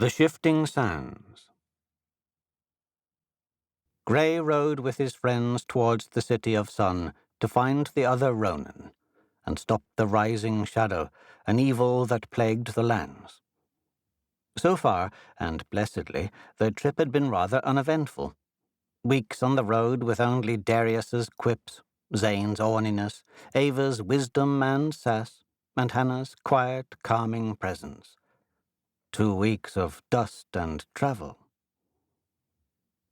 The Shifting Sands. Grey rode with his friends towards the City of Sun to find the other Ronin, and stop the rising shadow, an evil that plagued the lands. So far, and blessedly, their trip had been rather uneventful. Weeks on the road with only Darius's quips, Zane's orniness, Ava's wisdom and sass, and Hannah's quiet, calming presence. 2 weeks of dust and travel.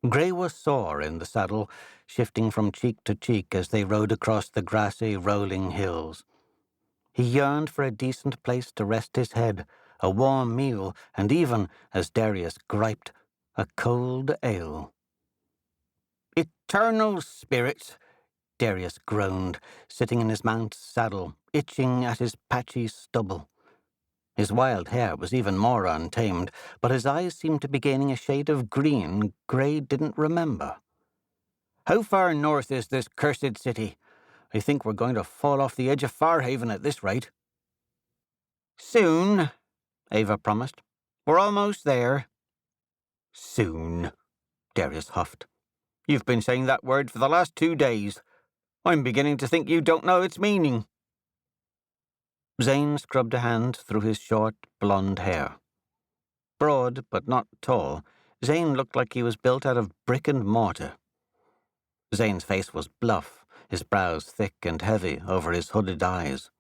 Grey was sore in the saddle, shifting from cheek to cheek as they rode across the grassy, rolling hills. He yearned for a decent place to rest his head, a warm meal, and even, as Darius griped, a cold ale. "Eternal spirits," Darius groaned, sitting in his mount's saddle, itching at his patchy stubble. His wild hair was even more untamed, but his eyes seemed to be gaining a shade of green Grey didn't remember. "How far north is this cursed city? I think we're going to fall off the edge of Farhaven at this rate." "Soon," Ava promised. "We're almost there." "Soon," Darius huffed. "You've been saying that word for the last 2 days. I'm beginning to think you don't know its meaning." Zane scrubbed a hand through his short, blonde hair. Broad, but not tall, Zane looked like he was built out of brick and mortar. Zane's face was bluff, his brows thick and heavy over his hooded eyes.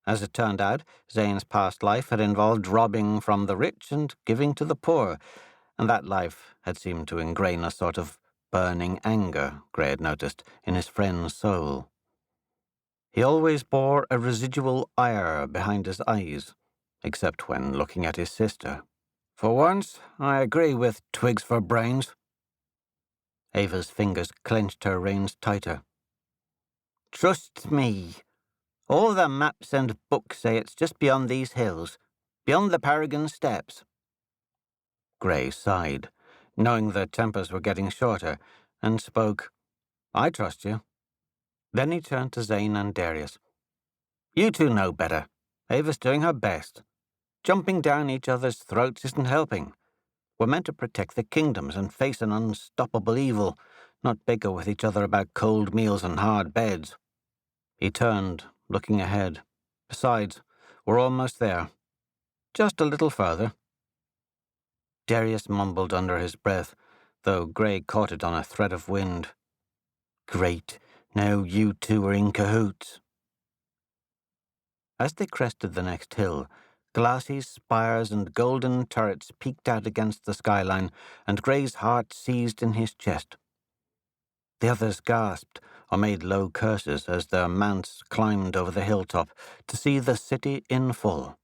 As it turned out, Zane's past life had involved robbing from the rich and giving to the poor, and that life had seemed to ingrain a sort of burning anger, Grey had noticed, in his friend's soul. He always bore a residual ire behind his eyes, except when looking at his sister. "For once, I agree with Twigs for Brains." Ava's fingers clenched her reins tighter. "Trust me. All the maps and books say it's just beyond these hills, beyond the Paragon Steps." Grey sighed, knowing their tempers were getting shorter, and spoke, "I trust you." Then he turned to Zane and Darius. "You two know better. Ava's doing her best. Jumping down each other's throats isn't helping. We're meant to protect the kingdoms and face an unstoppable evil, not bicker with each other about cold meals and hard beds." He turned, looking ahead. "Besides, we're almost there. Just a little further." Darius mumbled under his breath, though Grey caught it on a thread of wind. "Great. Now you two are in cahoots." As they crested the next hill, glassy spires and golden turrets peeked out against the skyline, and Grey's heart seized in his chest. The others gasped or made low curses as their mounts climbed over the hilltop to see the city in full.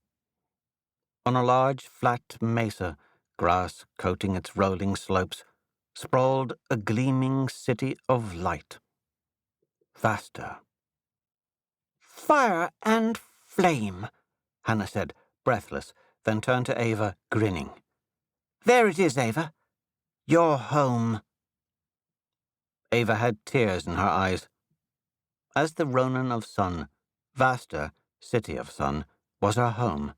On a large, flat mesa, grass coating its rolling slopes, sprawled a gleaming city of light. Vaster. "Fire and flame," Hannah said, breathless, then turned to Ava, grinning. "There it is, Ava. Your home." Ava had tears in her eyes. As the Ronin of Sun, Vaster, City of Sun, was her home.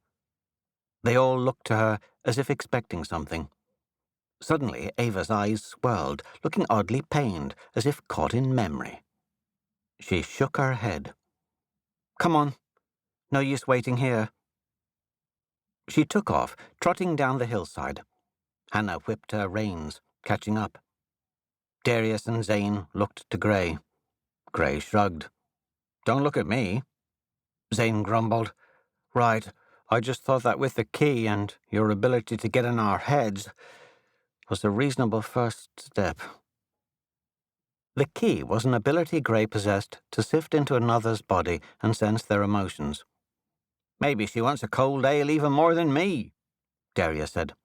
They all looked to her as if expecting something. Suddenly, Ava's eyes swirled, looking oddly pained, as if caught in memory. She shook her head. "Come on. No use waiting here." She took off, trotting down the hillside. Hannah whipped her reins, catching up. Darius and Zane looked to Grey. Grey shrugged. "Don't look at me." Zane grumbled. "Right, I just thought that with the key and your ability to get in our heads was a reasonable first step." The key was an ability Grey possessed to sift into another's body and sense their emotions. "Maybe she wants a cold ale even more than me," Darius said.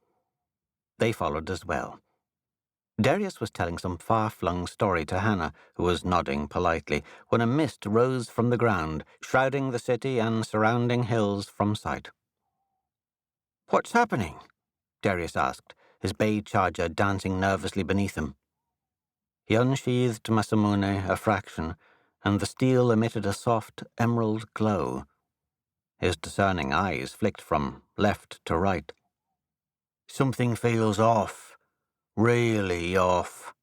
They followed as well. Darius was telling some far-flung story to Hannah, who was nodding politely, when a mist rose from the ground, shrouding the city and surrounding hills from sight. "What's happening?" Darius asked, his bay charger dancing nervously beneath him. He unsheathed Masamune a fraction, and the steel emitted a soft emerald glow. His discerning eyes flicked from left to right. Something feels off. Really off.